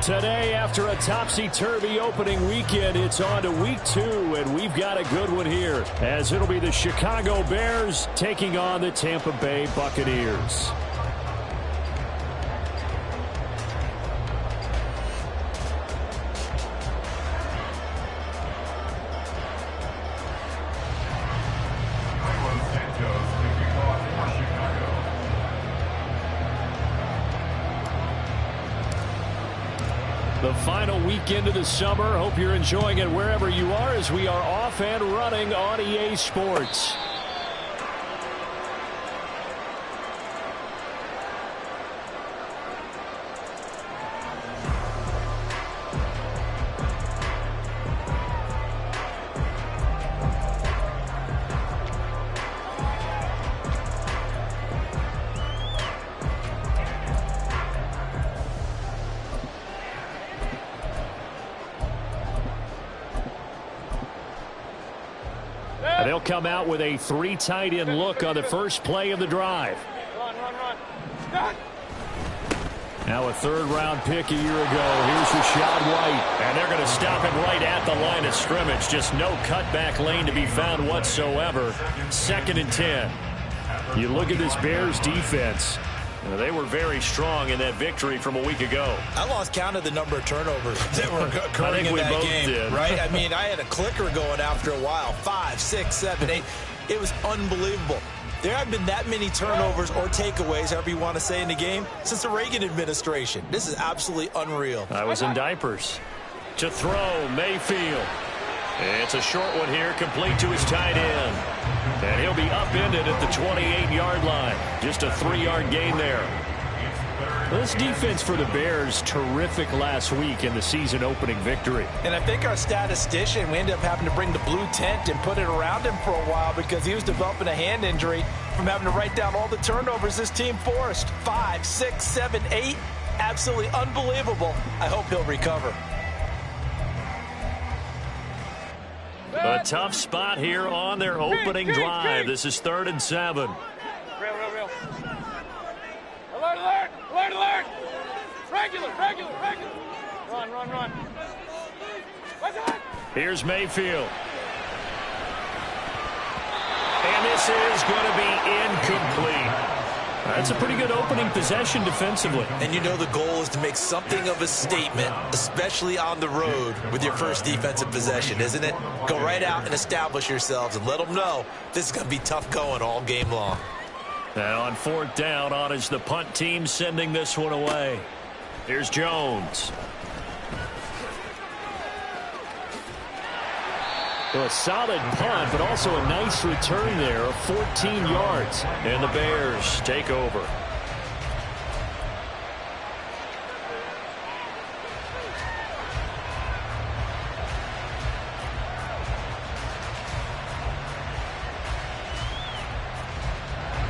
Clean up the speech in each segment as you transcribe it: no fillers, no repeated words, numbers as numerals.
Today, after a topsy-turvy opening weekend, it's on to week 2, and we've got a good one here, as it'll be the Chicago Bears taking on the Tampa Bay Buccaneers. The final weekend of the summer. Hope you're enjoying it wherever you are as we are off and running on EA Sports. They'll come out with a 3 tight end look on the first play of the drive. Run. Now a 3rd-round pick a year ago. Here's Rashad White. And they're going to stop him right at the line of scrimmage. Just no cutback lane to be found whatsoever. 2nd and 10. You look at this Bears defense. They were very strong in that victory from a week ago. I lost count of the number of turnovers that were occurring in that game. Did. Right? I mean, I had a clicker going after a while. 5, 6, 7, 8. It was unbelievable. There haven't been that many turnovers or takeaways, however you want to say, in the game since the Reagan administration. This is absolutely unreal. I was in diapers. To throw, Mayfield. It's a short one here, complete to his tight end. And he'll be upended at the 28-yard line. Just a 3-yard gain there. This defense for the Bears, terrific last week in the season-opening victory. And I think our statistician, we ended up having to bring the blue tent and put it around him for a while because he was developing a hand injury from having to write down all the turnovers this team forced. 5, 6, 7, 8. Absolutely unbelievable. I hope he'll recover. A tough spot here on their opening drive. This is 3rd and 7. Real. Alert. Regular. Run. Here's Mayfield. And this is going to be incomplete. That's a pretty good opening possession defensively. And you know the goal is to make something of a statement, especially on the road with your first defensive possession, isn't it? Go right out and establish yourselves and let them know this is going to be tough going all game long. Now on 4th down, on is the punt team sending this one away. Here's Jones. So a solid punt, but also a nice return there of 14 yards. And the Bears take over.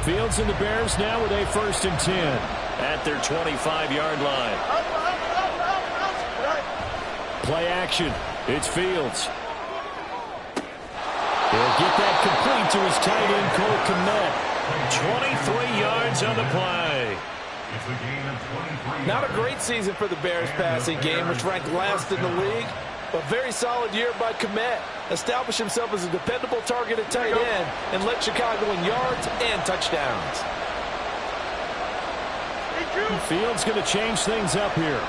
Fields and the Bears now with a 1st and 10 at their 25-yard line. Play action. It's Fields. He'll get that complete to his tight end, Cole Kmet. 23 yards on the play. Not a great season for the Bears passing game, which ranked last in the league. A very solid year by Kmet. Established himself as a dependable target at tight end and led Chicago in yards and touchdowns. Fields going to change things up here.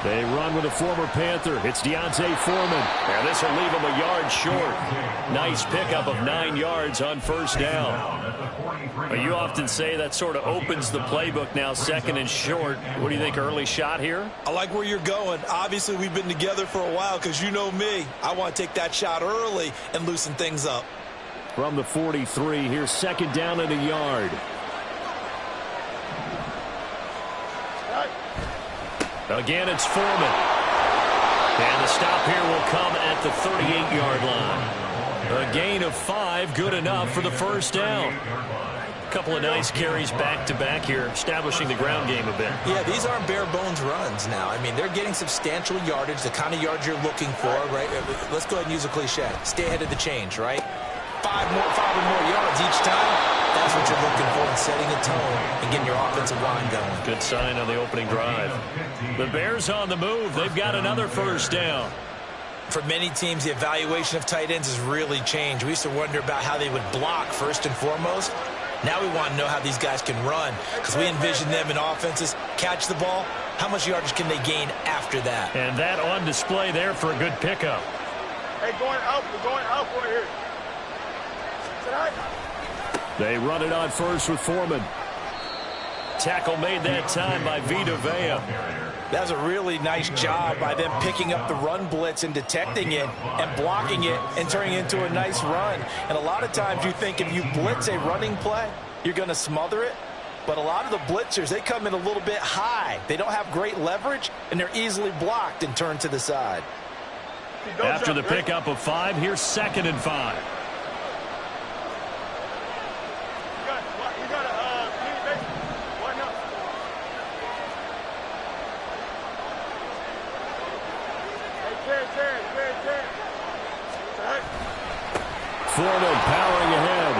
They run with a former Panther. It's Deontay Foreman. And this will leave him a yard short. Nice pickup of 9 yards on 1st down. You often say that sort of opens the playbook now, 2nd and short. What do you think, early shot here? I like where you're going. Obviously, we've been together for a while because you know me. I want to take that shot early and loosen things up. From the 43, here's 2nd down and a yard. Again, it's Foreman. And the stop here will come at the 38-yard line. A gain of 5, good enough for the 1st down. A couple of nice carries back-to-back here, establishing the ground game a bit. Yeah, these aren't bare-bones runs now. I mean, they're getting substantial yardage, the kind of yards you're looking for, right? Let's go ahead and use a cliche. Stay ahead of the change, right? 5 or more yards and setting a tone and getting your offensive line going. Good sign on the opening drive. The Bears on the move. They've got another first down. For many teams, the evaluation of tight ends has really changed. We used to wonder about how they would block first and foremost. Now we want to know how these guys can run, because we envision them in offenses catch the ball. How much yardage can they gain after that? And that on display there for a good pickup. Hey, going up. We're going up right here. They run it on first with Foreman. Tackle made that time by Vita Vea. That was a really nice job by them picking up the run blitz and detecting it and blocking it and turning it into a nice run. And a lot of times you think if you blitz a running play, you're going to smother it. But a lot of the blitzers, they come in a little bit high. They don't have great leverage, and they're easily blocked and turned to the side. After the pickup of 5, here's 2nd and 5. Foreman powering ahead.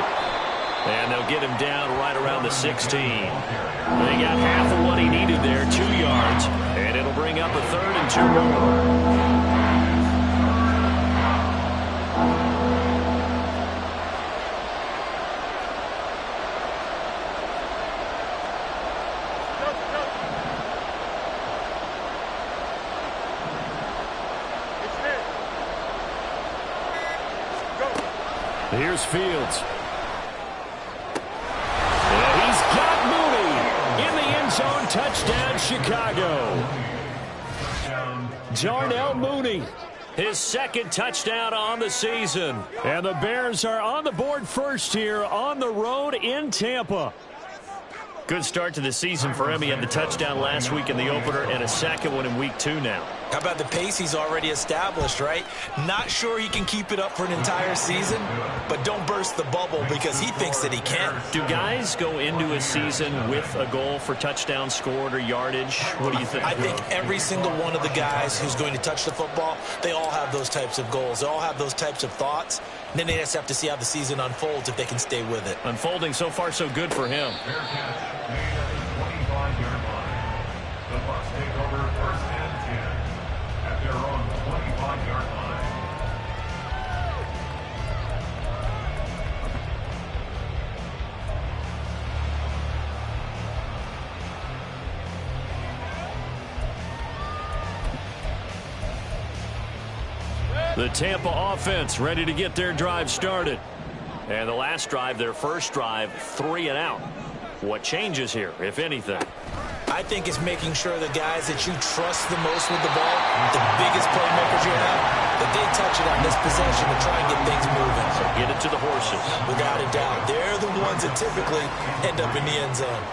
And they'll get him down right around the 16. They got half of what he needed there, 2 yards. And it'll bring up a 3rd and 2. Here's Fields. And he's got Mooney in the end zone. Touchdown, Chicago. Darnell Mooney, his 2nd touchdown on the season. And the Bears are on the board first here on the road in Tampa. Good start to the season for him. He had the touchdown last week in the opener and a 2nd one in week 2 now. How about the pace he's already established, right? Not sure he can keep it up for an entire season, but don't burst the bubble because he thinks that he can. Do guys go into a season with a goal for touchdown scored or yardage? What do you think? I think every single one of the guys who's going to touch the football, they all have those types of goals. They all have those types of thoughts. And then they just have to see how the season unfolds if they can stay with it. Unfolding so far so good for him. The Tampa offense ready to get their drive started. And the last drive, their first drive, 3 and out. What changes here, if anything? I think it's making sure the guys that you trust the most with the ball, the biggest playmakers you have, that they touch it on this possession to try and get things moving. So get it to the horses. Without a doubt. They're the ones that typically end up in the end zone.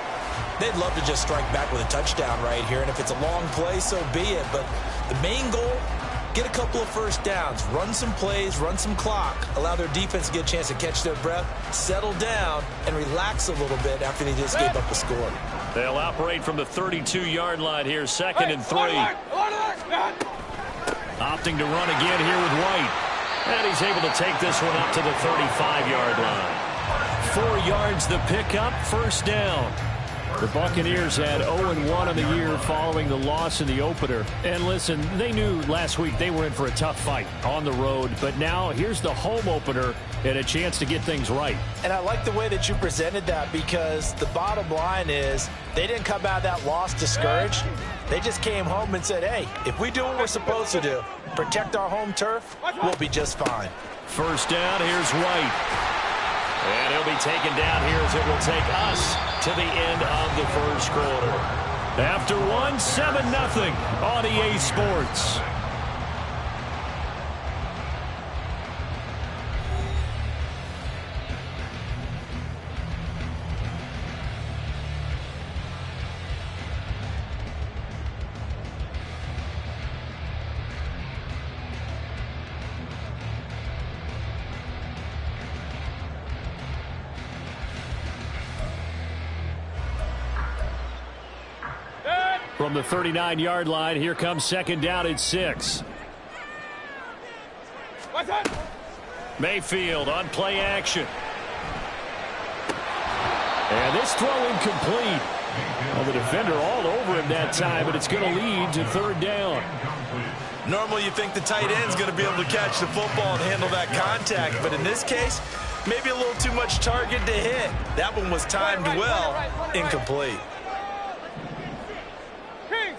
They'd love to just strike back with a touchdown right here, and if it's a long play, so be it. But the main goal, get a couple of first downs, run some plays, run some clock, allow their defense to get a chance to catch their breath, settle down, and relax a little bit after they just gave up a score. They'll operate from the 32-yard line here, 2nd and 3. Opting to run again here with White. And he's able to take this one up to the 35-yard line. 4 yards the pickup, first down. The Buccaneers had 0-1 on the year following the loss in the opener. And listen, they knew last week they were in for a tough fight on the road. But now here's the home opener and a chance to get things right. And I like the way that you presented that, because the bottom line is they didn't come out of that loss discouraged. They just came home and said, hey, if we do what we're supposed to do, protect our home turf, we'll be just fine. First down, here's White. And he'll be taken down here as it will take us to the end of the first quarter. After 1, 7-0 on EA Sports. From the 39-yard line, here comes 2nd down at 6. Mayfield on play action. And this throw incomplete. Well, the defender all over him that time, but it's going to lead to third down. Normally you think the tight end's going to be able to catch the football and handle that contact, but in this case, maybe a little too much target to hit. That one was timed well, incomplete.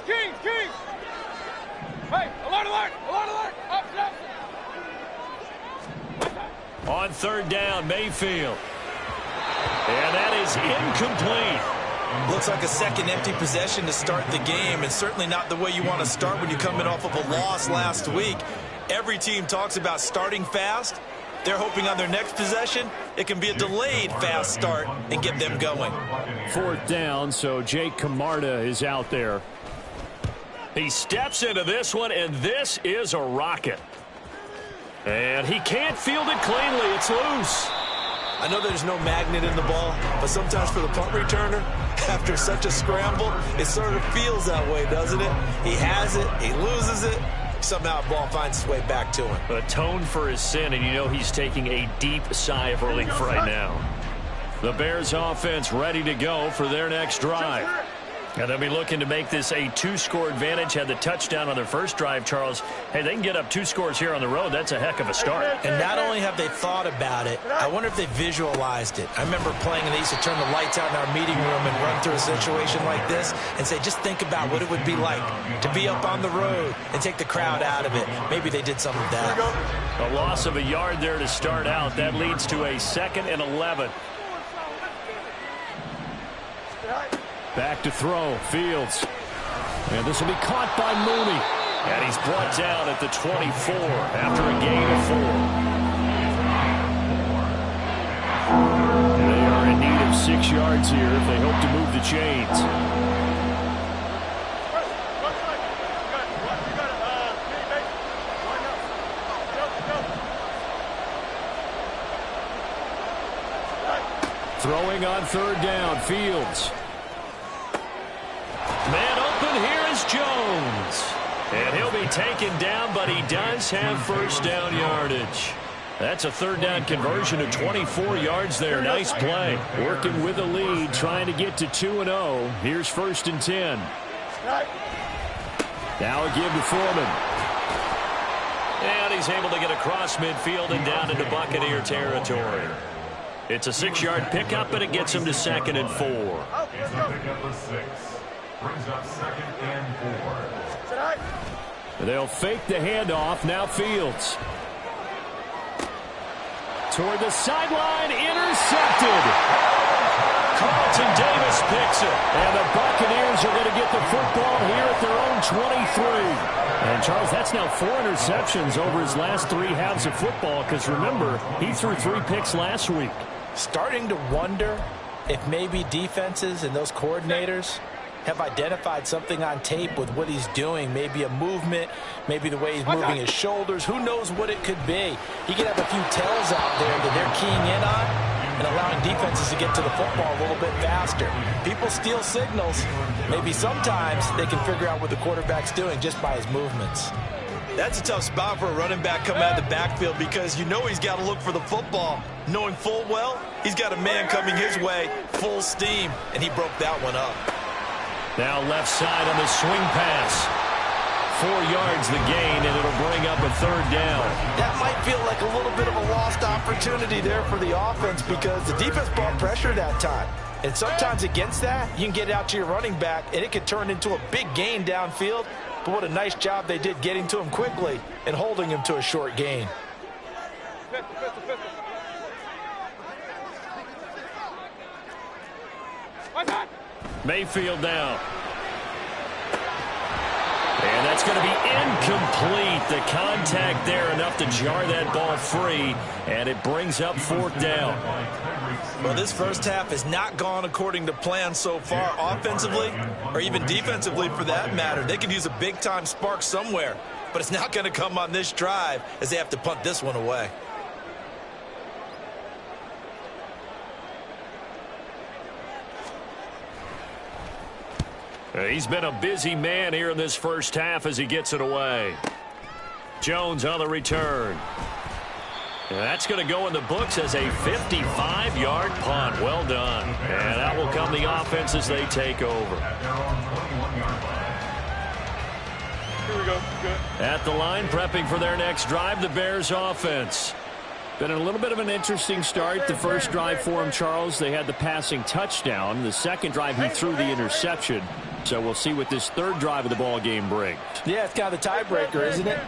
Kings! Hey, alert! Up. On third down, Mayfield. And that is incomplete. Looks like a second empty possession to start the game, and certainly not the way you want to start when you're coming off of a loss last week. Every team talks about starting fast. They're hoping on their next possession, it can be a delayed fast start and get them going. Fourth down, so Jake Camarda is out there. He steps into this one, and this is a rocket. And he can't field it cleanly. It's loose. I know there's no magnet in the ball, but sometimes for the punt returner, after such a scramble, it sort of feels that way, doesn't it? He has it, he loses it, somehow the ball finds its way back to him. Atone for his sin, and you know he's taking a deep sigh of relief right now. The Bears offense ready to go for their next drive. And they'll be looking to make this a two-score advantage. Had the touchdown on their first drive, Charles. Hey, they can get up 2 scores here on the road. That's a heck of a start. And not only have they thought about it, I wonder if they visualized it. I remember playing, and they used to turn the lights out in our meeting room and run through a situation like this and say, just think about what it would be like to be up on the road and take the crowd out of it. Maybe they did some of that. A loss of a yard there to start out. That leads to a 2nd and 11. Back to throw, Fields. And this will be caught by Mooney. And he's brought down at the 24 after a gain of 4. They are in need of 6 yards here if they hope to move the chains. Throwing on third down, Fields. Man open, here is Jones. And he'll be taken down, but he does have first down yardage. That's a third down conversion of 24 yards there. Nice play. Working with a lead, trying to get to 2-0. Here's 1st and 10. Now a give to Foreman. And he's able to get across midfield and down into Buccaneer territory. It's a 6-yard pickup, and it gets him to 2nd and 4. Brings up 2nd and 4. They'll fake the handoff. Now Fields. Toward the sideline. Intercepted. Carlton Davis picks it. And the Buccaneers are going to get the football here at their own 23. And, Charles, that's now 4 interceptions over his last 3 halves of football because, remember, he threw 3 picks last week. Starting to wonder if maybe defenses and those coordinators have identified something on tape with what he's doing. Maybe a movement, maybe the way he's moving his shoulders. Who knows what it could be? He could have a few tells out there that they're keying in on and allowing defenses to get to the football a little bit faster. People steal signals. Maybe sometimes they can figure out what the quarterback's doing just by his movements. That's a tough spot for a running back coming out of the backfield because you know he's got to look for the football, knowing full well he's got a man coming his way, full steam, and he broke that one up. Now left side on the swing pass. 4 yards the gain, and it'll bring up a third down. That might feel like a little bit of a lost opportunity there for the offense because the defense brought pressure that time. And sometimes against that, you can get out to your running back, and it could turn into a big gain downfield. But what a nice job they did getting to him quickly and holding him to a short gain. Mayfield down. And that's going to be incomplete. The contact there enough to jar that ball free, and it brings up 4th down. Well, this first half has not gone according to plan so far offensively or even defensively for that matter. They could use a big-time spark somewhere, but it's not going to come on this drive as they have to punt this one away. He's been a busy man here in this first half as he gets it away. Jones on the return. And that's going to go in the books as a 55-yard punt. Well done. And out offense as they take over. At their own 21-yard line. Here we go. Good. At the line, prepping for their next drive, the Bears offense. Been a little bit of an interesting start. The first drive for him, Charles, they had the passing touchdown. The second drive, he threw the interception. So we'll see what this third drive of the ball game brings. Yeah, it's kind of the tiebreaker, isn't it?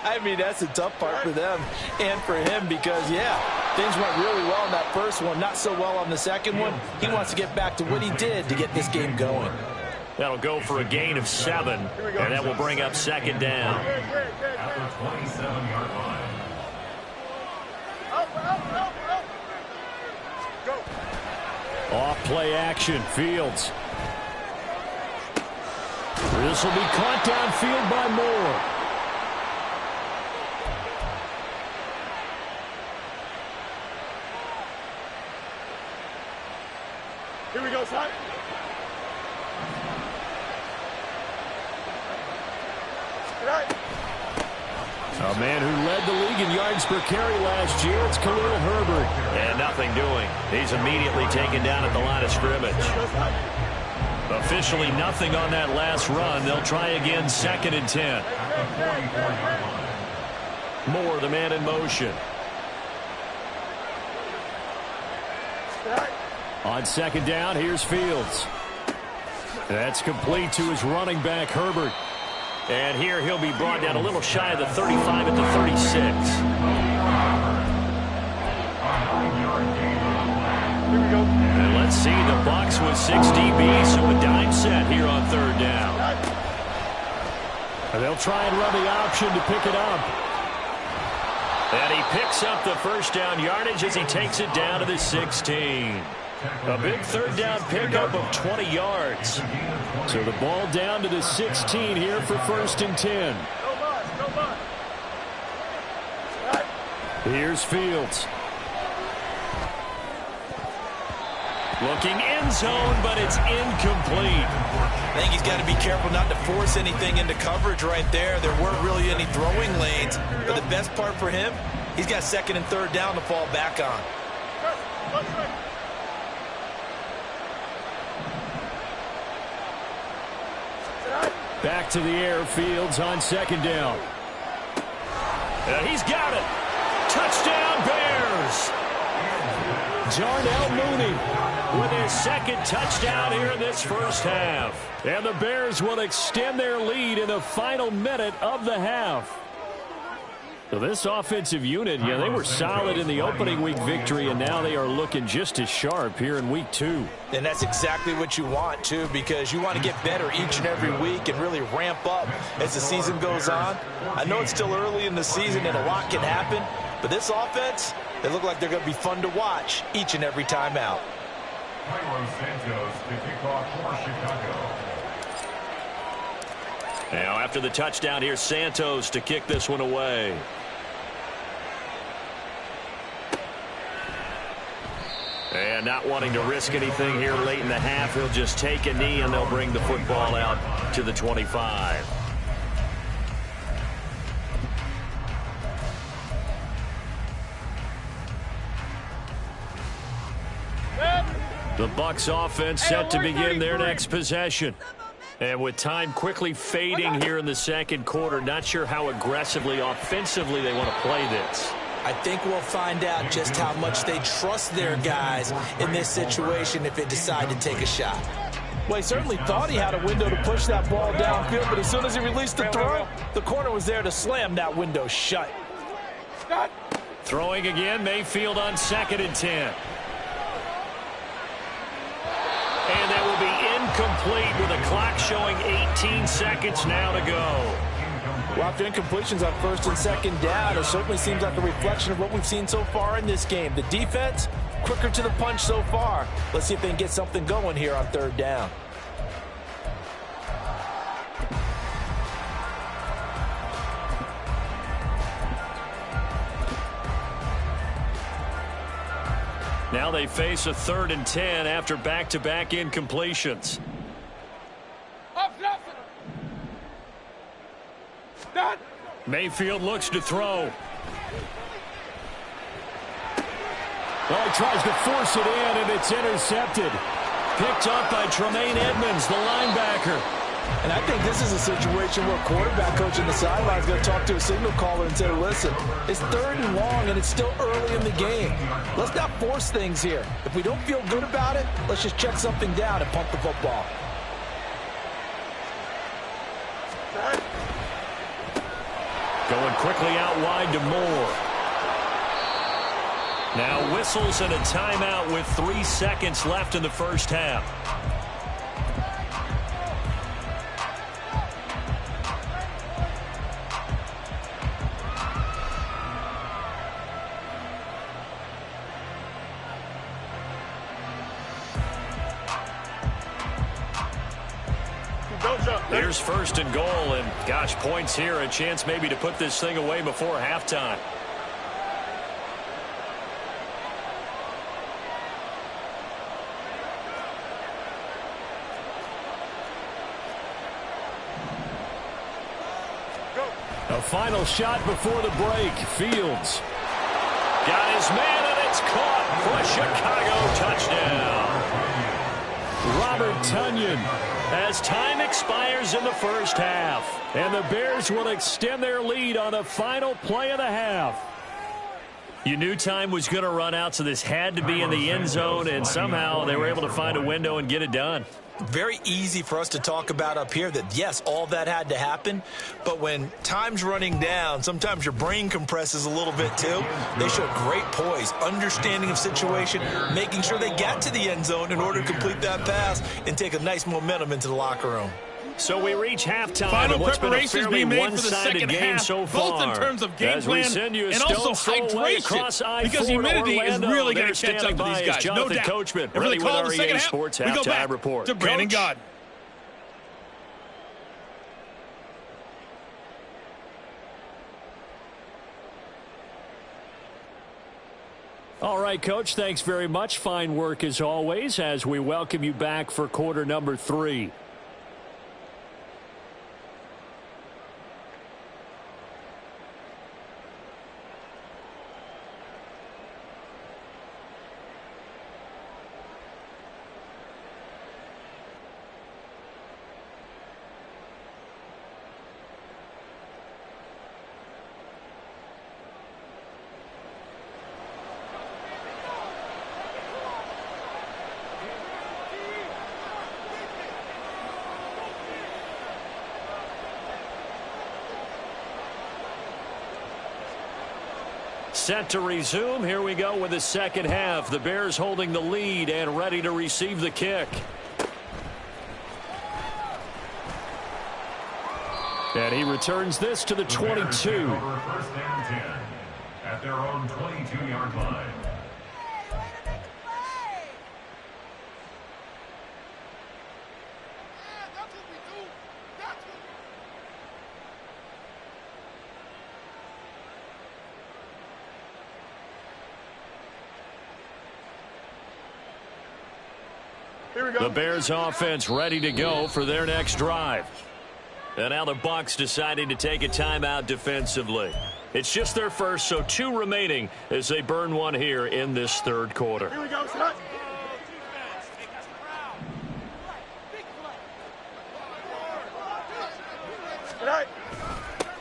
I mean, that's the tough part for them and for him because, yeah, things went really well in that first one, not so well on the second one. He wants to get back to what he did to get this game going. That'll go for a gain of 7, and that will bring up second down. At their 27-yard line. Off play action, Fields. This will be caught downfield by Moore. Here we go, son. A man who led the league in yards per carry last year, it's Khalil Herbert. And nothing doing. He's immediately taken down at the line of scrimmage. Officially nothing on that last run. They'll try again, 2nd and 10. Moore, the man in motion. On 2nd down, here's Fields. That's complete to his running back, Herbert. And here he'll be brought down a little shy of the 35 at the 36. Here we go. And let's see, the Bucs with 6 DB, so a dime set here on 3rd down. And they'll try and run the option to pick it up. And he picks up the first down yardage as he takes it down to the 16. A big 3rd down pickup of 20 yards. So the ball down to the 16 here for 1st and 10. Here's Fields. Looking end zone, but it's incomplete. I think he's got to be careful not to force anything into coverage right there. There weren't really any throwing lanes. But the best part for him, he's got 2nd and 3rd down to fall back on. Back to the air, Fields on 2nd down. And he's got it. Touchdown, Bears. Jarnell Mooney with his 2nd touchdown here in this first half. And the Bears will extend their lead in the final minute of the half. So this offensive unit, yeah, they were solid in the opening week victory, and now they are looking just as sharp here in week 2. And that's exactly what you want, too, because you want to get better each and every week and really ramp up as the season goes on. I know it's still early in the season and a lot can happen, but this offense, they look like they're going to be fun to watch each and every time out. Santos to kick off for Chicago. Now after the touchdown, here's Santos to kick this one away. And not wanting to risk anything here late in the half, he'll just take a knee and they'll bring the football out to the 25. The Bucs offense set to begin their next possession. And with time quickly fading here in the 2nd quarter, not sure how aggressively, offensively they want to play this. I think we'll find out just how much they trust their guys in this situation if they decide to take a shot. Well, he certainly thought he had a window to push that ball downfield, but as soon as he released the throw, the corner was there to slam that window shut. Throwing again, Mayfield on 2nd and 10. And that will be incomplete with the clock showing 18 seconds now to go. Well, after incompletions on 1st and 2nd down, it certainly seems like a reflection of what we've seen so far in this game. The defense, quicker to the punch so far. Let's see if they can get something going here on 3rd down. Now they face a 3rd and 10 after back-to-back incompletions. Mayfield looks to throw. Well, he tries to force it in, and it's intercepted. Picked up by Tremaine Edmonds, the linebacker. And I think this is a situation where a quarterback coach in the sideline is going to talk to a signal caller and say, listen, it's 3rd and long and it's still early in the game. Let's not force things here. If we don't feel good about it, let's just check something down and pump the football. Going quickly out wide to Moore. Now whistles and a timeout with 3 seconds left in the first half. Here's 1st and goal, and gosh, points here, a chance maybe to put this thing away before halftime. A final shot before the break. Fields got his man, and it's caught for a Chicago touchdown. Robert Tonyan, as time expires in the first half, and the Bears will extend their lead on the final play of the half. You knew time was going to run out, so this had to be in the end zone, and somehow they were able to find a window and get it done. Very easy for us to talk about up here that, yes, all that had to happen, but when time's running down, sometimes your brain compresses a little bit too. They showed great poise, understanding of situation, making sure they got to the end zone in order to complete that pass and take a nice momentum into the locker room. So we reach halftime. Final What's preparations being made for the second game half, so far, both in terms of game plan and also hydration, because humidity is really going to catch up to these guys, no doubt. Coachman, and for the call of the second half, Sports we go back report. to Brandon God. All right, Coach, thanks very much. Fine work as always as we welcome you back for quarter number 3. Set to resume. Here we go with the second half. The Bears holding the lead and ready to receive the kick. And he returns this to the 22. First and 10 at their own 22-yard line. The Bears offense ready to go for their next drive. And now the Bucs deciding to take a timeout defensively. It's just their first, so 2 remaining as they burn one here in this third quarter. Here we go, son.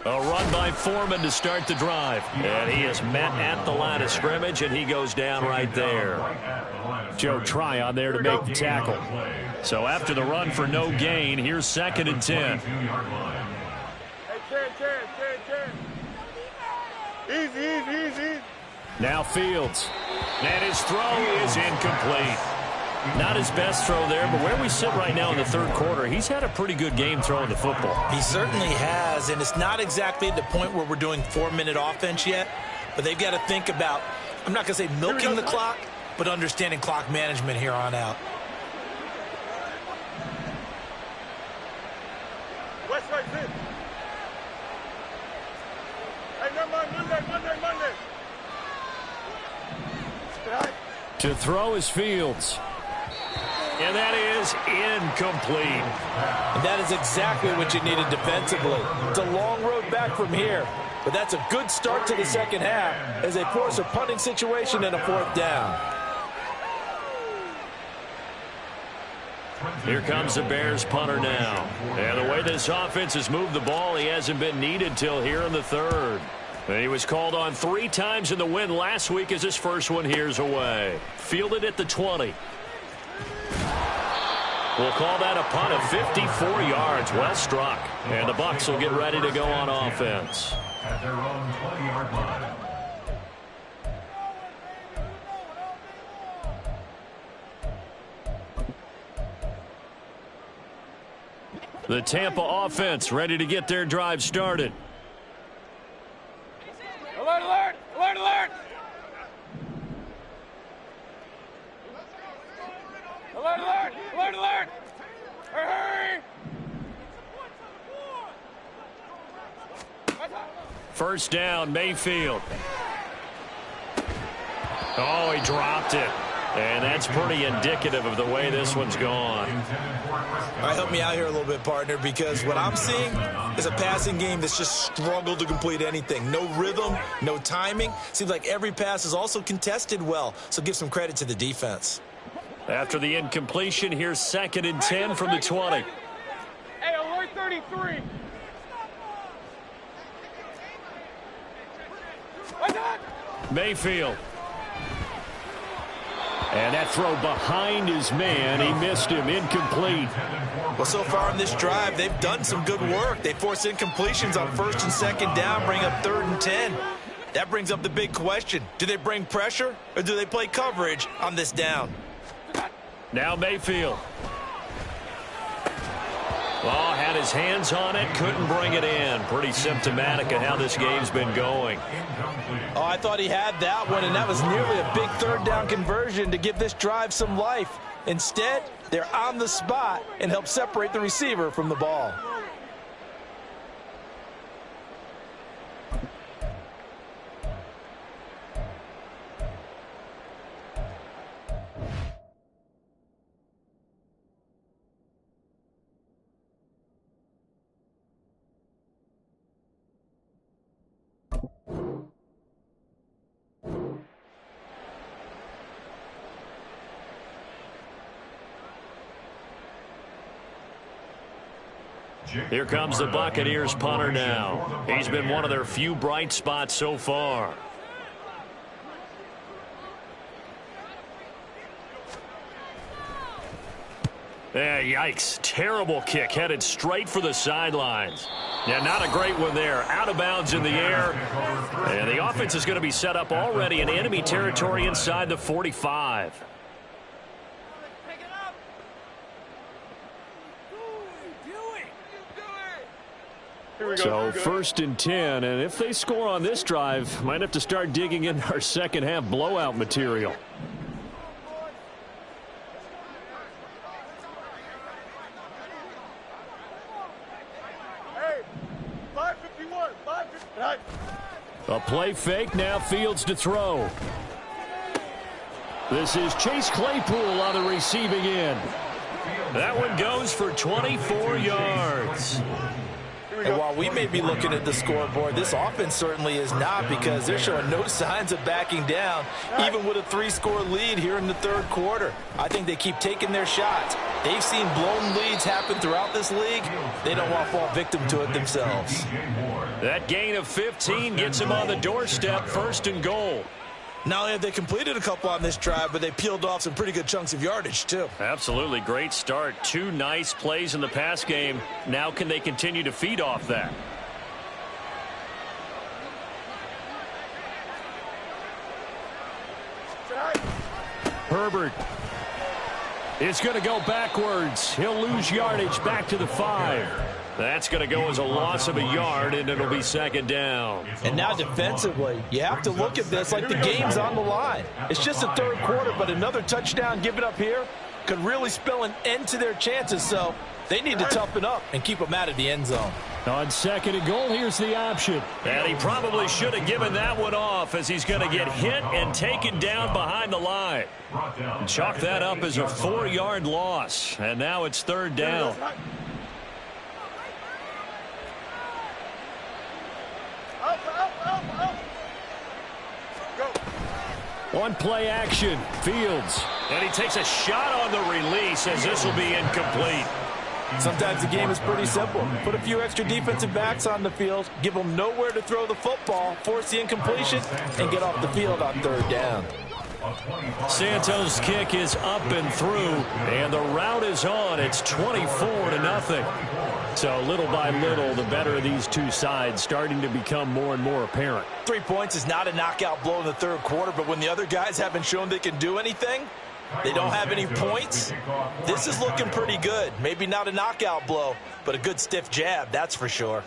A run by Foreman to start the drive. And he is met at the line of scrimmage, and he goes down right there. Joe Tryon there to make the tackle. So after the run for no gain, here's 2nd and 10. Easy. Now Fields. And his throw is incomplete. Not his best throw there, but where we sit right now in the third quarter, he's had a pretty good game throwing the football. He certainly has, and it's not exactly at the point where we're doing 4-minute offense yet, but they've got to think about, I'm not going to say milking the clock, but understanding clock management here on out. West right in. Hey, no, Monday. To throw is Fields. And that is incomplete. And that is exactly what you needed defensively. It's a long road back from here, but that's a good start to the second half as they force a punting situation and a 4th down. Here comes the Bears punter now. And the way this offense has moved the ball, he hasn't been needed till here in the third. And he was called on 3 times in the win last week as his first one here's away. Fielded at the 20. We'll call that a punt of 54 yards. Well struck. And the Bucs will get ready to go on offense. At their own 20-yard line. The Tampa offense ready to get their drive started. Alert, alert, alert, alert. Alert, alert, alert, alert. Hurry. First down, Mayfield. Oh, he dropped it. And that's pretty indicative of the way this one's gone. All right, help me out here a little bit, partner, because what I'm seeing is a passing game that's just struggled to complete anything. No rhythm, no timing. Seems like every pass is also contested well, so give some credit to the defense. After the incompletion, here's 2nd and 10 from the 20. Hey, alert 33. Mayfield. And that throw behind his man. He missed him. Incomplete. Well, so far in this drive, they've done some good work. They forced incompletions on 1st and 2nd down, bring up 3rd and 10. That brings up the big question. Do they bring pressure or do they play coverage on this down? Now Mayfield. Oh, had his hands on it, couldn't bring it in. Pretty symptomatic of how this game's been going. Oh, I thought he had that one, and that was nearly a big 3rd down conversion to give this drive some life. Instead, they're on the spot and help separate the receiver from the ball. Here comes the Buccaneers punter now. He's been one of their few bright spots so far. Yeah, yikes. Terrible kick headed straight for the sidelines. Yeah, not a great one there. Out of bounds in the air. And the offense is going to be set up already in enemy territory inside the 45. So 1st and 10, and if they score on this drive, might have to start digging in our second half blowout material. Hey, 551, 559. A play fake, now Fields to throw. This is Chase Claypool on the receiving end. That one goes for 24 yards. And while we may be looking at the scoreboard, this offense certainly is not, because they're showing no signs of backing down, even with a 3-score lead here in the 3rd quarter. I think they keep taking their shots. They've seen blown leads happen throughout this league. They don't want to fall victim to it themselves. That gain of 15 gets him on the doorstep, 1st and goal. Not only have they completed a couple on this drive, but they peeled off some pretty good chunks of yardage, too. Absolutely great start. 2 nice plays in the pass game. Now can they continue to feed off that? Herbert is going to go backwards. He'll lose yardage back to the 5. That's going to go as a loss of a yard, and it'll be 2nd down. And now defensively, you have to look at this like the game's on the line. It's just the 3rd quarter, but another touchdown given up here could really spell an end to their chances. So they need to toughen up and keep them out of the end zone. On 2nd and goal, here's the option. And he probably should have given that one off, as he's going to get hit and taken down behind the line. Chalk that up as a 4-yard loss. And now it's 3rd down. One play action. Fields And he takes a shot on the release as this will be incomplete. Sometimes the game is pretty simple. Put a few extra defensive backs on the field, give them nowhere to throw the football, force the incompletion, and get off the field on third down. Santos' kick is up and through, and the route is on. It's 24-0. So little by little, the better of these two sides starting to become more and more apparent. 3 points is not a knockout blow in the third quarter, but when the other guys haven't shown they can do anything, they don't have any points, this is looking pretty good. Maybe not a knockout blow, but a good stiff jab, that's for sure.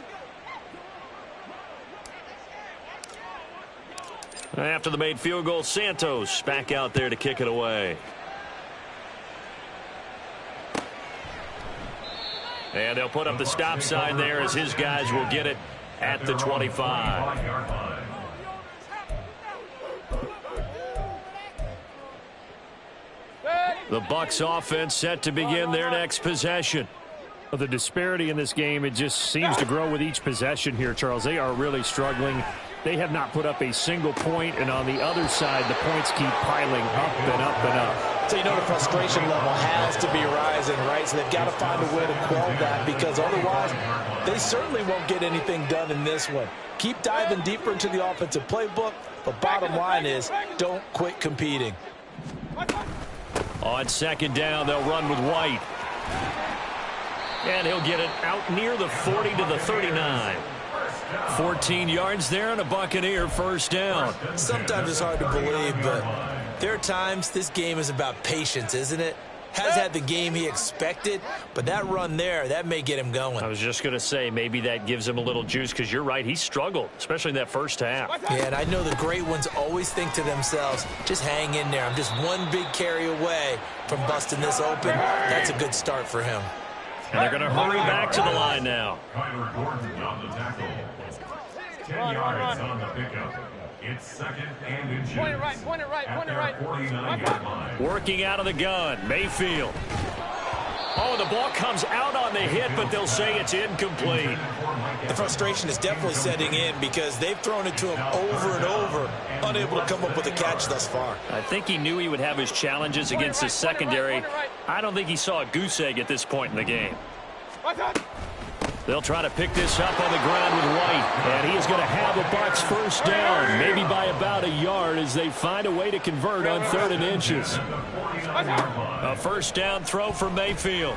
After the made field goal, Santos back out there to kick it away. And they'll put up the stop sign there as his guys will get it at the 25. The Bucs offense set to begin their next possession. The disparity in this game, it just seems to grow with each possession here, Charles. They are really struggling. They have not put up a single point, and on the other side, the points keep piling up and up and up. So you know the frustration level has to be rising, right? So they've got to find a way to quell that, because otherwise they certainly won't get anything done in this one. Keep diving deeper into the offensive playbook, but bottom line is don't quit competing. On second down, they'll run with White. And he'll get it out near the 40 to the 39. 14 yards there and a Buccaneer first down. Sometimes it's hard to believe, but there are times this game is about patience, isn't it? Has had the game he expected, but that run there, that may get him going. I was just going to say, maybe that gives him a little juice, because you're right, he struggled, especially in that first half. Yeah, and I know the great ones always think to themselves, just hang in there. I'm just one big carry away from busting this open. That's a good start for him. And they're going to hurry back to the line now. Kyler Gordon on the tackle. 10 yards on the pickup. It's second and inches. Point it right, point it right, point it right. 49-yard line. Working out of the gun, Mayfield. Oh, the ball comes out on the hit, but they'll say it's incomplete. The frustration is definitely setting in because they've thrown it to him over and over, unable to come up with a catch thus far. I think he knew he would have his challenges against his secondary. I don't think he saw a goose egg at this point in the game. They'll try to pick this up on the ground with White, and he is going to have a Bucs first down, maybe by about a yard as they find a way to convert on 3rd and inches. A first down throw for Mayfield.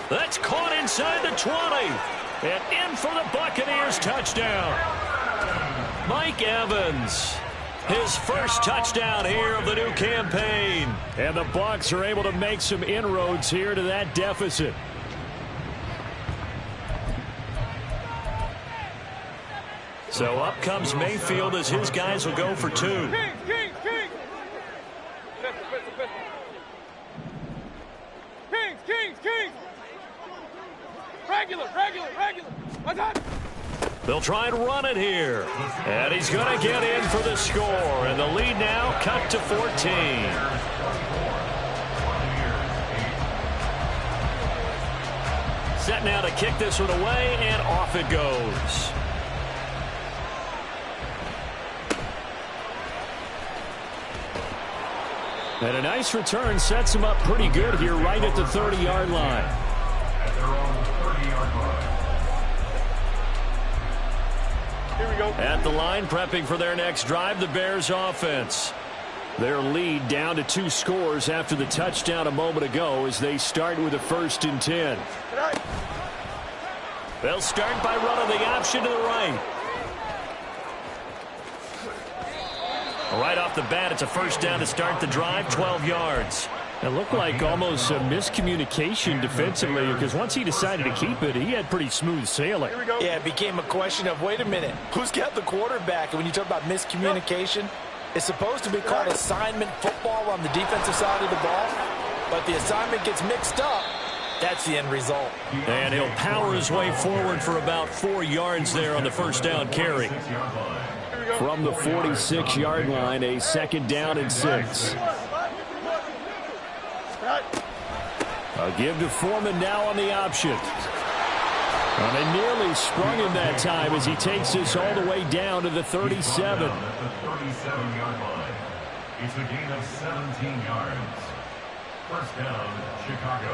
That's caught inside the 20, and in for the Buccaneers touchdown. Mike Evans, his first touchdown here of the new campaign. And the Bucs are able to make some inroads here to that deficit. So up comes Mayfield as his guys will go for 2. King. Kings. Regular. What's that? They'll try and run it here. And he's going to get in for the score. And the lead now cut to 14. Set now to kick this one away, and off it goes. And a nice return sets him up pretty good here right at the 30-yard line. At their own 30-yard line. Here we go. At the line, prepping for their next drive, the Bears offense. Their lead down to 2 scores after the touchdown a moment ago as they start with a 1st and 10. They'll start by running the option to the right. Right off the bat, it's a first down to start the drive, 12 yards. It looked like almost a miscommunication defensively, because once he decided to keep it, he had pretty smooth sailing. Yeah, it became a question of, wait a minute, who's got the quarterback? And when you talk about miscommunication, it's supposed to be called assignment football on the defensive side of the ball, but the assignment gets mixed up. That's the end result. And he'll power his way forward for about 4 yards there on the first down carry. From the 46-yard line, a 2nd down and 6. A give to Foreman now on the option. And they nearly sprung him that time as he takes this all the way down to the 37. It's a gain of 17 yards. First down, Chicago.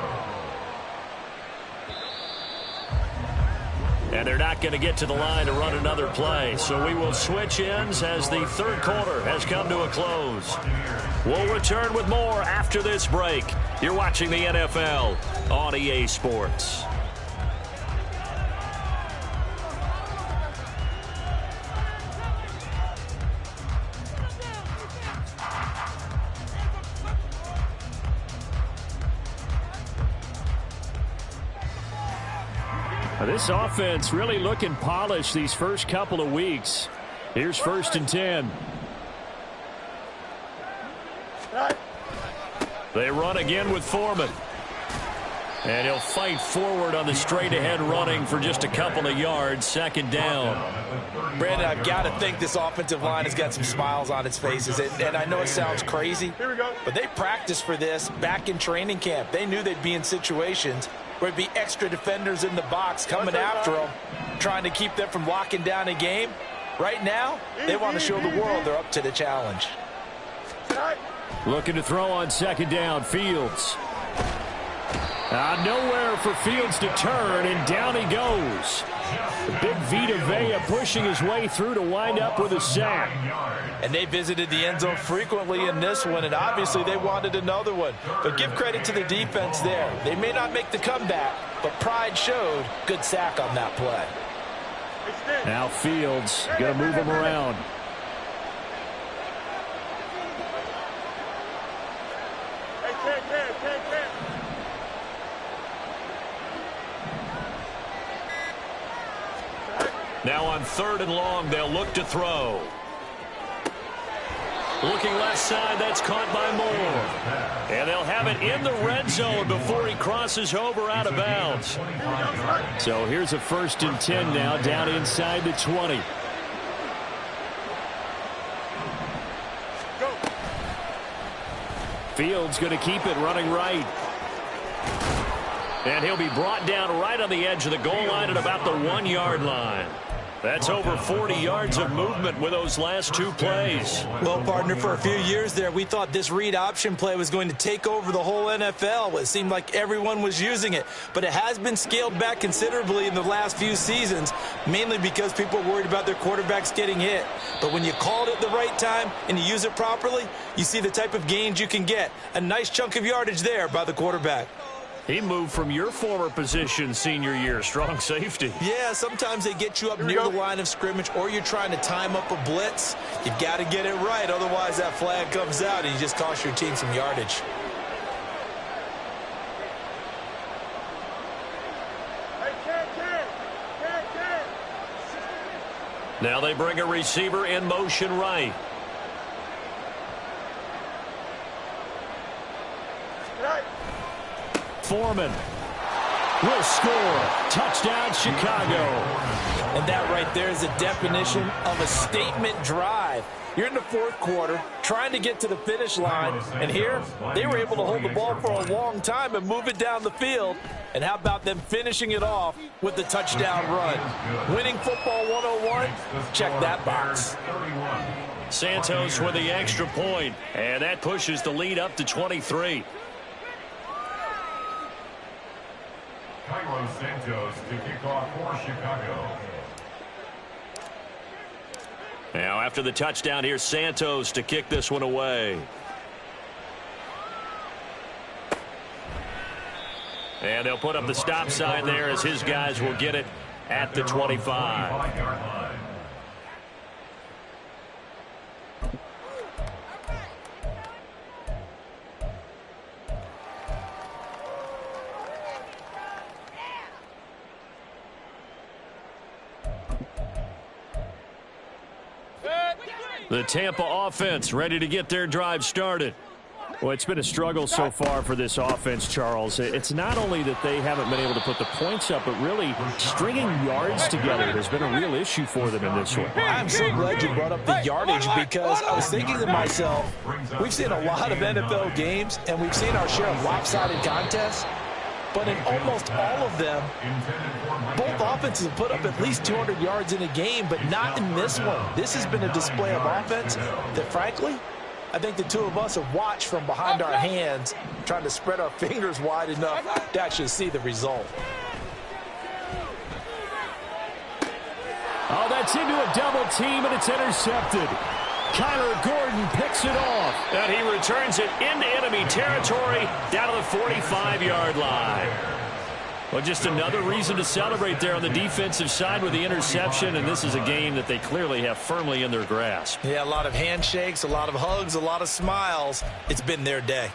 And they're not going to get to the line to run another play. So we will switch ends as the third quarter has come to a close. We'll return with more after this break. You're watching the NFL on EA Sports. This offense really looking polished these first couple of weeks. Here's 1st and 10. They run again with Foreman. And he'll fight forward on the straight-ahead running for just a couple of yards. 2nd down. Brandon, I've got to think this offensive line has got some smiles on its faces. And I know it sounds crazy, but they practiced for this back in training camp. They knew they'd be in situations where there'd be extra defenders in the box coming after them, trying to keep them from locking down a game. Right now, they want to show the world they're up to the challenge. Looking to throw on 2nd down, Fields. Nowhere for Fields to turn, and down he goes. The big Vita Vea pushing his way through to wind up with a sack. And they visited the end zone frequently in this one, and obviously they wanted another one. But give credit to the defense there. They may not make the comeback, but pride showed. Good sack on that play. Now Fields going to move him around. Now on 3rd and long, they'll look to throw. Looking left side, that's caught by Moore. And they'll have it in the red zone before he crosses over out of bounds. So here's a 1st and 10 now, down inside the 20. Fields going to keep it running right. And he'll be brought down right on the edge of the goal line at about the 1-yard line. That's over 40 yards of movement with those last 2 plays. Well, partner, for a few years there, we thought this read option play was going to take over the whole NFL. It seemed like everyone was using it. But it has been scaled back considerably in the last few seasons, mainly because people are worried about their quarterbacks getting hit. But when you call it at the right time and you use it properly, you see the type of gains you can get. A nice chunk of yardage there by the quarterback. He moved from your former position senior year, strong safety. Yeah, sometimes they get you up near the line of scrimmage, or you're trying to time up a blitz. You've got to get it right, otherwise that flag comes out and you just cost your team some yardage. Now they bring a receiver in motion right. Foreman will score. Touchdown, Chicago. And that right there is a definition of a statement drive. You're in the 4th quarter, trying to get to the finish line, and here they were able to hold the ball for a long time and move it down the field. And how about them finishing it off with the touchdown run? Winning football 101, check that box. Santos with the extra point, and that pushes the lead up to 23. Cairo Santos to kick off for Chicago. Now after the touchdown, here's Santos to kick this one away. And they'll put up the stop sign there as his guys will get it at the 25. The Tampa offense ready to get their drive started. Well, it's been a struggle so far for this offense, Charles. It's not only that they haven't been able to put the points up, but really stringing yards together has been a real issue for them in this one. I'm so glad you brought up the yardage, because I was thinking to myself, we've seen a lot of NFL games, and we've seen our share of lopsided contests. But in almost all of them, both offenses have put up at least 200 yards in a game, but not in this one. This has been a display of offense that, frankly, I think the two of us have watched from behind our hands, trying to spread our fingers wide enough to actually see the result. Oh, that's into a double team, and it's intercepted. Kyler Gordon picks it off. And he returns it into enemy territory down to the 45-yard line. Well, just another reason to celebrate there on the defensive side with the interception, and this is a game that they clearly have firmly in their grasp. Yeah, a lot of handshakes, a lot of hugs, a lot of smiles. It's been their day.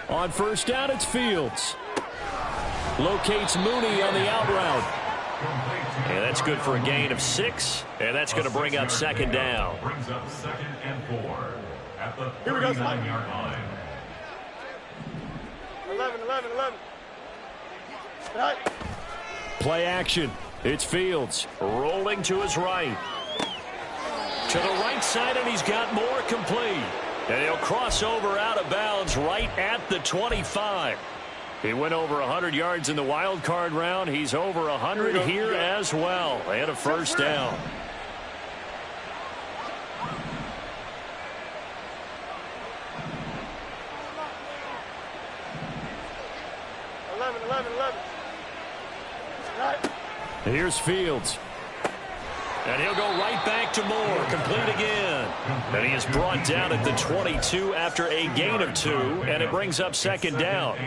On first down, it's Fields. Locates Mooney on the out route. And that's good for a gain of 6. And that's going to bring up second down. Brings up 2nd and 4 at the 39-yard line. 11. Play action. It's Fields. Rolling to his right. To the right side, and he's got more complete. And he'll cross over out of bounds right at the 25. He went over 100 yards in the wild card round. He's over 100 here as well. And a first down. Here's Fields. And he'll go right back to Moore. Complete again. And he is brought down at the 22 after a gain of 2. And it brings up second down.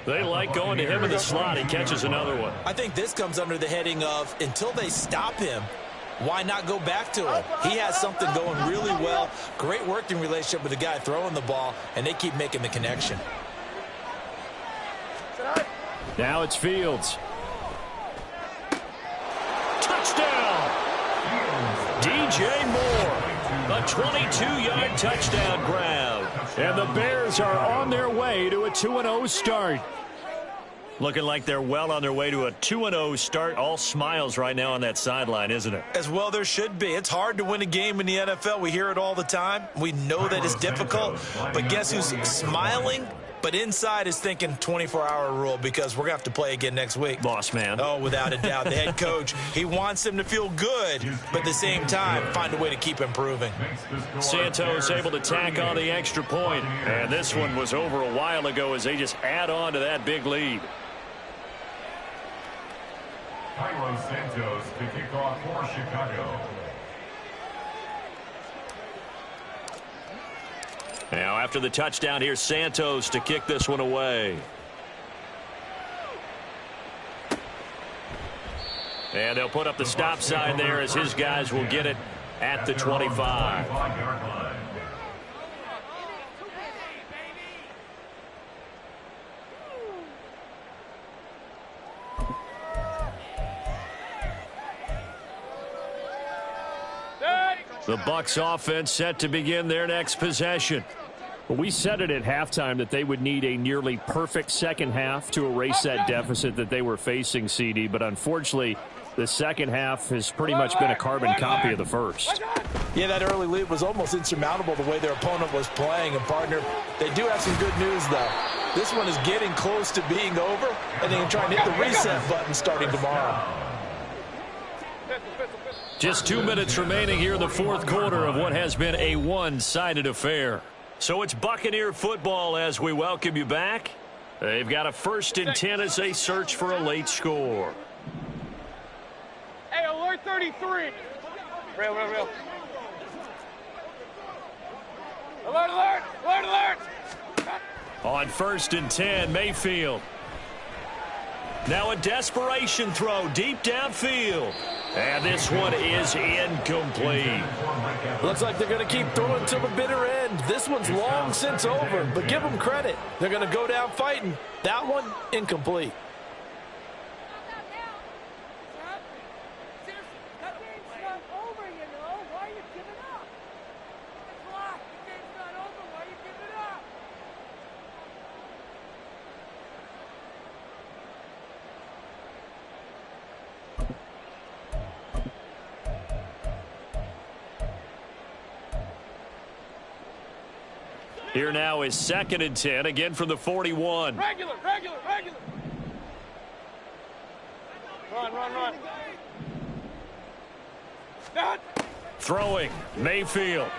They like going to him in the slot. He catches another one. I think this comes under the heading of until they stop him, why not go back to him? He has something going really well. Great working relationship with the guy throwing the ball, and they keep making the connection. Now it's Fields. Touchdown! DJ Moore. A 22-yard touchdown grab. And the Bears are on their way to a 2-0 start. Looking like they're well on their way to a 2-0 start. All smiles right now on that sideline, isn't it? As well there should be. It's hard to win a game in the NFL. We hear it all the time. We know that it's difficult. But guess who's smiling? But inside is thinking 24-hour rule because we're going to have to play again next week. Boss man. Oh, without a doubt. The head coach, he wants them to feel good, but at the same time, find a way to keep improving. Santos able to tack on the extra point. And this one was over a while ago as they just add on to that big lead. Carlos Santos to kick off for Chicago. Now after the touchdown, here's Santos to kick this one away. And they'll put up the stop sign there as his guys will get it at the 25. The Bucs offense set to begin their next possession. Well, we said it at halftime that they would need a nearly perfect second half to erase that deficit that they were facing, CD. But unfortunately, the second half has pretty much been a carbon copy of the first. Yeah, that early lead was almost insurmountable the way their opponent was playing. And, partner, they do have some good news, though. This one is getting close to being over, and they can try and hit the reset button starting tomorrow. Just 2 minutes remaining here in the fourth quarter of what has been a one-sided affair. So it's Buccaneer football as we welcome you back. They've got a 1st and 10 as they search for a late score. Hey, alert 33. Real. Alert. On 1st and 10, Mayfield. Now a desperation throw deep downfield. And this one is incomplete. Looks like they're going to keep throwing till the bitter end. This one's long since over, but give them credit. They're going to go down fighting. That one, incomplete. Here now is 2nd and 10, again from the 41. Regular. Run. Dad. Throwing, Mayfield.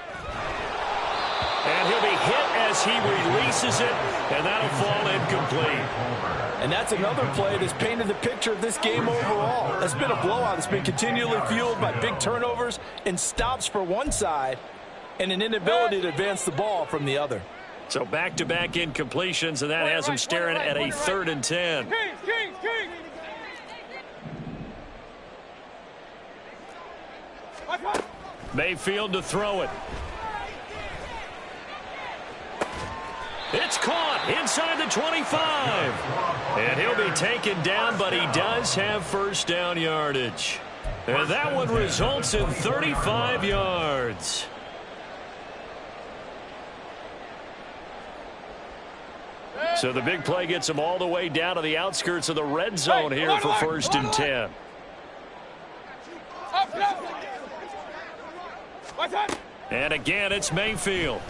And he'll be hit as he releases it, and that'll fall incomplete. And that's another play that's painted the picture of this game overall. It's been a blowout. It's been continually fueled by big turnovers and stops for one side and an inability to advance the ball from the other. So back-to-back incompletions, and that has him staring at a 3rd and 10. Kings. Mayfield to throw it. It's caught inside the 25. And he'll be taken down, but he does have first down yardage. And that one results in 35 yards. So the big play gets him all the way down to the outskirts of the red zone here for 1st and 10. And again, it's Mayfield.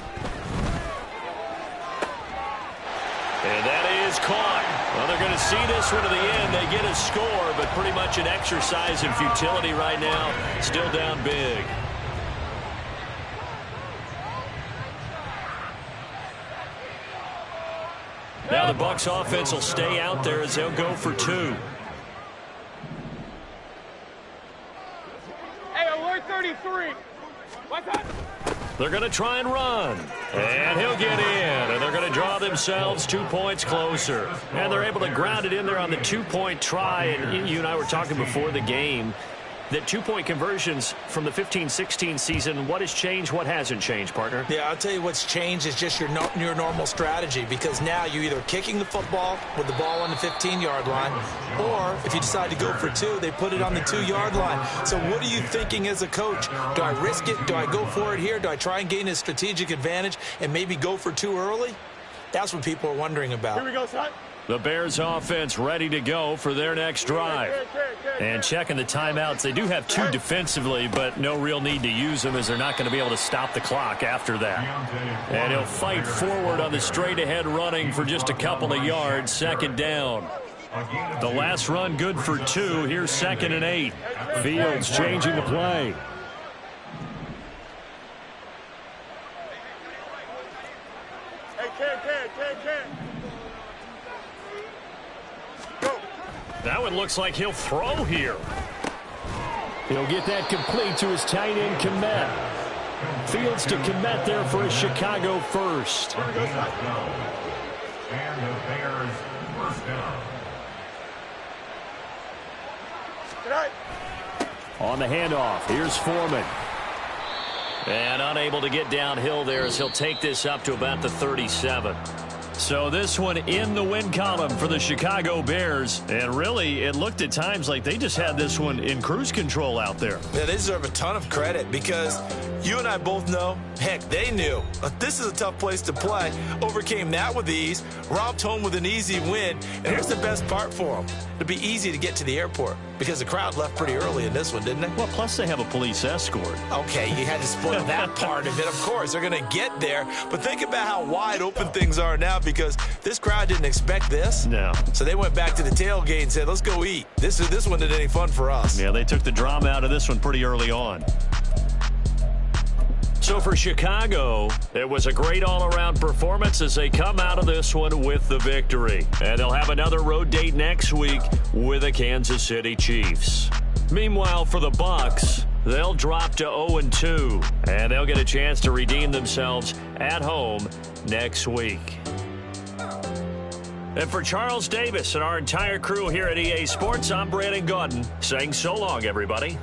And that is caught. Well, they're going to see this one to the end. They get a score, but pretty much an exercise in futility right now. Still down big. Now the Bucs offense will stay out there as they'll go for 2. Hey, alert 33. They're going to try and run. And he'll get in. And they're going to draw themselves 2 points closer. And they're able to ground it in there on the 2-point try. And you and I were talking before the game that 2-point conversions from the 15-16 season, what has changed, what hasn't changed, partner? Yeah, I'll tell you what's changed is just your normal strategy, because now you're either kicking the football with the ball on the 15-yard line, or if you decide to go for 2, they put it on the 2-yard line. So what are you thinking as a coach? Do I risk it? Do I go for it here? Do I try and gain a strategic advantage and maybe go for 2 early? That's what people are wondering about. Here we go, son. The Bears offense ready to go for their next drive. And checking the timeouts. They do have 2 defensively, but no real need to use them as they're not going to be able to stop the clock after that. And he'll fight forward on the straight-ahead running for just a couple of yards. 2nd down. The last run good for 2. Here's 2nd and 8. Fields changing the play. That one looks like he'll throw here. He'll get that complete to his tight end, Kmet. Fields to Kmet there for a Chicago first. And the Bears first down. On the handoff, here's Foreman. And unable to get downhill there as he'll take this up to about the 37. So this one in the win column for the Chicago Bears. And really, it looked at times like they just had this one in cruise control out there. Yeah, they deserve a ton of credit because you and I both know, heck, they knew. This is a tough place to play. Overcame that with ease, romped home with an easy win. And here's the best part for them. It'd be easy to get to the airport because the crowd left pretty early in this one, didn't they? Well, plus they have a police escort. Okay, you had to spoil that part of it. Of course, they're going to get there. But think about how wide open things are now because this crowd didn't expect this. No. So they went back to the tailgate and said, let's go eat. This one isn't any fun for us. Yeah, they took the drama out of this one pretty early on. So for Chicago, it was a great all-around performance as they come out of this one with the victory. And they'll have another road date next week with the Kansas City Chiefs. Meanwhile, for the Bucs, they'll drop to 0-2, and they'll get a chance to redeem themselves at home next week. And for Charles Davis and our entire crew here at EA Sports, I'm Brandon Gaudin saying so long, everybody.